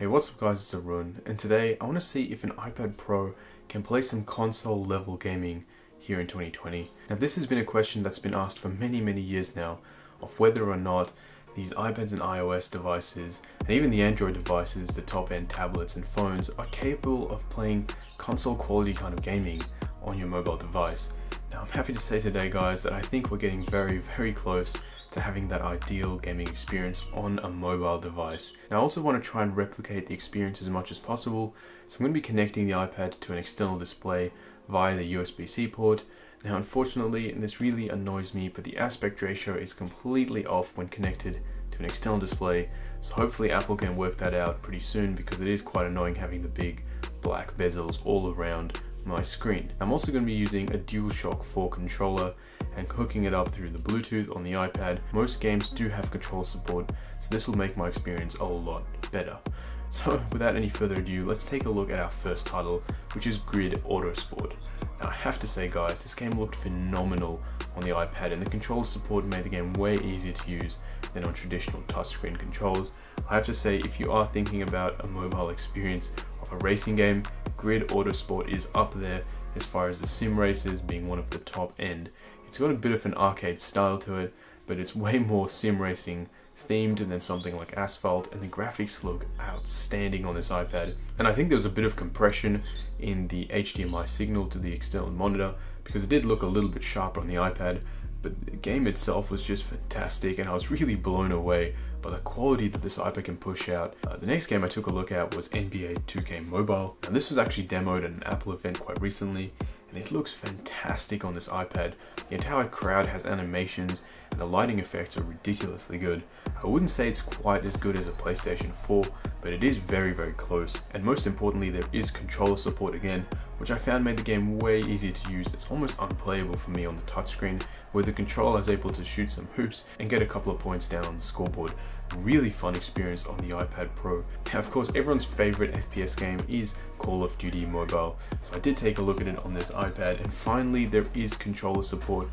Hey, what's up guys, it's Arun, and today I want to see if an iPad Pro can play some console level gaming here in 2020. Now this has been a question that's been asked for many years now, of whether or not these iPads and iOS devices, and even the Android devices, the top end tablets and phones, are capable of playing console quality kind of gaming on your mobile device. Now I'm happy to say today guys that I think we're getting very close to having that ideal gaming experience on a mobile device. Now I also want to try and replicate the experience as much as possible, so I'm going to be connecting the iPad to an external display via the USB-C port. Now unfortunately, and this really annoys me, but the aspect ratio is completely off when connected to an external display, so hopefully Apple can work that out pretty soon, because it is quite annoying having the big black bezels all around my screen. I'm also going to be using a DualShock 4 controller and hooking it up through the Bluetooth on the iPad. Most games do have controller support, so this will make my experience a lot better. So without any further ado, let's take a look at our first title, which is Grid Autosport. Now I have to say guys, this game looked phenomenal on the iPad, and the controller support made the game way easier to use than on traditional touchscreen controls. I have to say, if you are thinking about a mobile experience of a racing game, Grid Autosport is up there as far as the sim races being one of the top end. It's got a bit of an arcade style to it, but it's way more sim racing themed than something like Asphalt, and the graphics look outstanding on this iPad. And I think there was a bit of compression in the HDMI signal to the external monitor, because it did look a little bit sharper on the iPad, but the game itself was just fantastic, and I was really blown away by the quality that this iPad can push out. The next game I took a look at was NBA 2K Mobile, and this was actually demoed at an Apple event quite recently, and it looks fantastic on this iPad. The entire crowd has animations, and the lighting effects are ridiculously good. I wouldn't say it's quite as good as a PlayStation 4, but it is very close, and most importantly there is controller support again, which I found made the game way easier to use. It's almost unplayable for me on the touchscreen, where the controller is able to shoot some hoops and get a couple of points down on the scoreboard. Really fun experience on the iPad Pro. Now of course everyone's favorite FPS game is Call of Duty Mobile, so I did take a look at it on this iPad, and finally there is controller support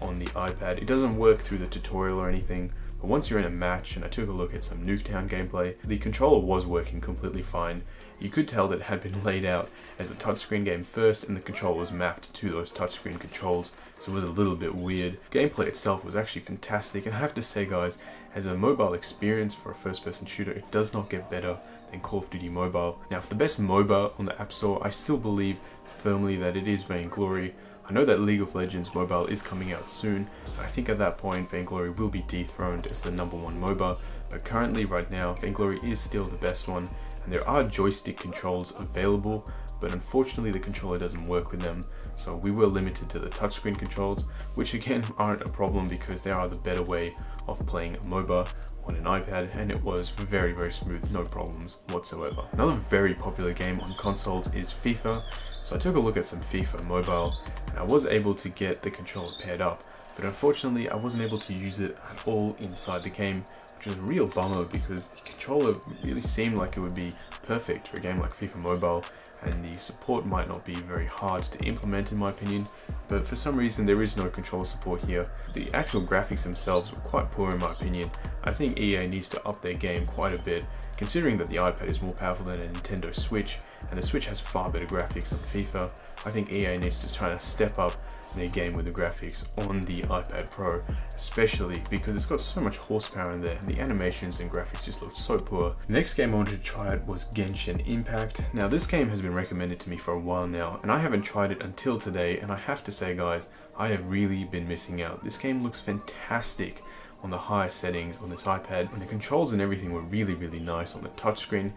on the iPad. It doesn't work through the tutorial or anything, but once you're in a match, and I took a look at some Nuketown gameplay, the controller was working completely fine. You could tell that it had been laid out as a touchscreen game first, and the controller was mapped to those touchscreen controls, so it was a little bit weird. Gameplay itself was actually fantastic, and I have to say guys, as a mobile experience for a first-person shooter, it does not get better than Call of Duty Mobile. Now for the best MOBA on the App Store, I still believe firmly that it is Vainglory. I know that League of Legends Mobile is coming out soon, and I think at that point Vainglory will be dethroned as the #1 MOBA, but currently right now Vainglory is still the best one, and there are joystick controls available, but unfortunately the controller doesn't work with them, so we were limited to the touchscreen controls, which again aren't a problem because they are the better way of playing a MOBA on an iPad, and it was very smooth, no problems whatsoever. Another very popular game on consoles is FIFA, so I took a look at some FIFA Mobile, and I was able to get the controller paired up, but unfortunately I wasn't able to use it at all inside the game, which was a real bummer because the controller really seemed like it would be perfect for a game like FIFA Mobile, and the support might not be very hard to implement in my opinion, but for some reason there is no controller support here. The actual graphics themselves were quite poor in my opinion. I think EA needs to up their game quite a bit, considering that the iPad is more powerful than a Nintendo Switch, and the Switch has far better graphics than FIFA. I think EA needs to try to step up their game with the graphics on the iPad Pro, especially because it's got so much horsepower in there, and the animations and graphics just looked so poor. The next game I wanted to try it was Genshin Impact. Now this game has been recommended to me for a while now, and I haven't tried it until today, and I have to say guys, I have really been missing out. This game looks fantastic on the higher settings on this iPad, and the controls and everything were really nice on the touchscreen.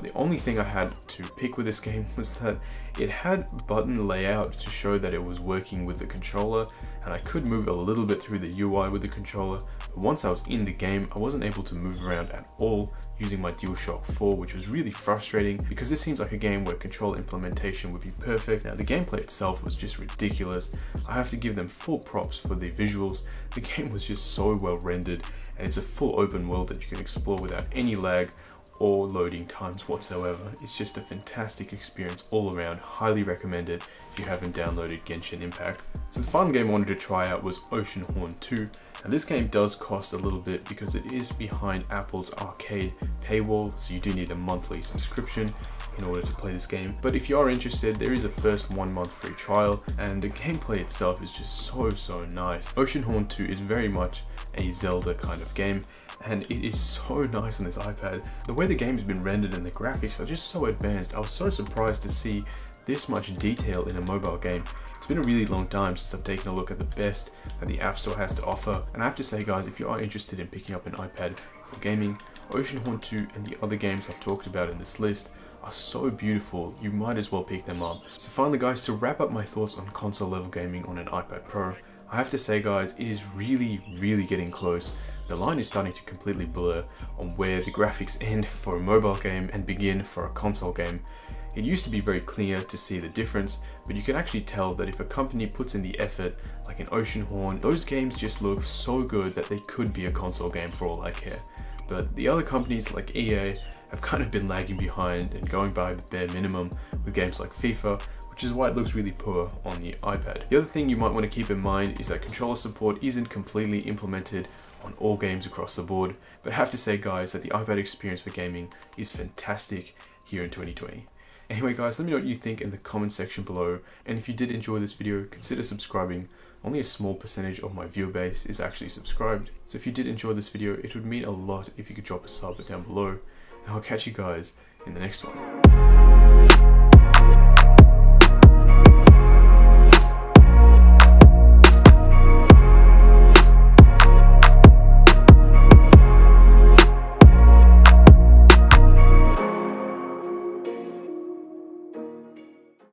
The only thing I had to pick with this game was that it had button layout to show that it was working with the controller, and I could move a little bit through the UI with the controller, but once I was in the game I wasn't able to move around at all using my DualShock 4, which was really frustrating because this seems like a game where control implementation would be perfect. Now the gameplay itself was just ridiculous. I have to give them full props for the visuals. The game was just so well rendered, and it's a full open world that you can explore without any lag or loading times whatsoever. It's just a fantastic experience all around. Highly recommend it if you haven't downloaded Genshin Impact. So the final game I wanted to try out was Oceanhorn 2. Now this game does cost a little bit because it is behind Apple's arcade paywall, so you do need a monthly subscription in order to play this game. But if you are interested, there is a first 1 month free trial, and the gameplay itself is just so nice. Oceanhorn 2 is very much a Zelda kind of game, and it is so nice on this iPad. The way the game has been rendered and the graphics are just so advanced. I was so surprised to see this much detail in a mobile game. It's been a really long time since I've taken a look at the best that the App Store has to offer, and I have to say guys, if you are interested in picking up an iPad for gaming, Oceanhorn 2 and the other games I've talked about in this list are so beautiful, you might as well pick them up. So finally guys, to wrap up my thoughts on console level gaming on an iPad Pro, I have to say guys, it is really getting close. The line is starting to completely blur on where the graphics end for a mobile game and begin for a console game. It used to be very clear to see the difference, but you can actually tell that if a company puts in the effort, like in Oceanhorn, those games just look so good that they could be a console game for all I care. But the other companies like EA have kind of been lagging behind and going by the bare minimum with games like FIFA, which is why it looks really poor on the iPad. The other thing you might want to keep in mind is that controller support isn't completely implemented on all games across the board, but I have to say guys that the iPad experience for gaming is fantastic here in 2020. Anyway guys, let me know what you think in the comment section below, and if you did enjoy this video, consider subscribing. Only a small percentage of my viewer base is actually subscribed, so if you did enjoy this video, it would mean a lot if you could drop a sub down below, and I'll catch you guys in the next one.